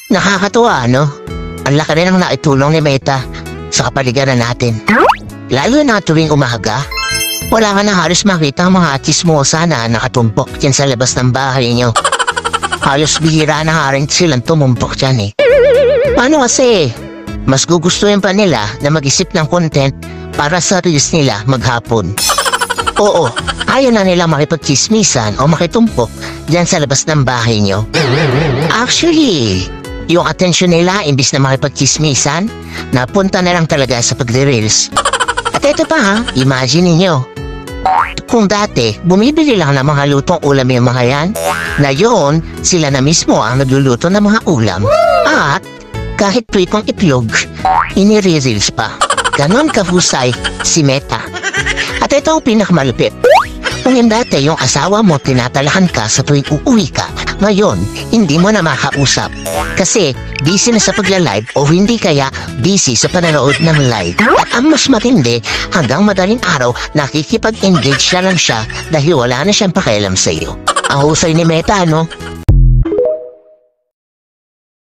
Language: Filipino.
Nakakatuwa, no? Ang laki rin ang naitulong ni Meta sa kapaligiran natin. Lalo na tuwing umaga, wala ka na halos makita ang mga chismosa na nakatumpok dyan sa labas ng bahay nyo. Halos bihira na nga rin silang tumumpok dyan eh. Paano kasi? Mas gugustuhin pa nila na mag-isip ng content para sa reels nila maghapon. Oo, ayaw na nila makipagchismisan o makitumpok dyan sa labas ng bahay nyo. Actually, yung atensyon nila imbis na makipagchismisan, napunta na lang talaga sa pagre-reels. At ito pa ha, imagine ninyo. Kung dati, bumibili lang ng mga lutong ulam yung mga yan, ngayon, sila na mismo ang nagluluto ng mga ulam. At kahit pritong itlog, inire-reels pa. Ganon kahusay si Meta. At ito ang pinakamalupit. Kung yung dati yung asawa mo tinatalahan ka sa tuwing uuwi ka, ngayon, hindi mo na makausap. Kasi busy na sa pagla-live o hindi kaya busy sa panonood ng live. At ang mas matindi, hanggang madaling araw, nakikipag-engage na lang siya dahil wala na siyang pakialam sa iyo. Ang husay ni Meta, no?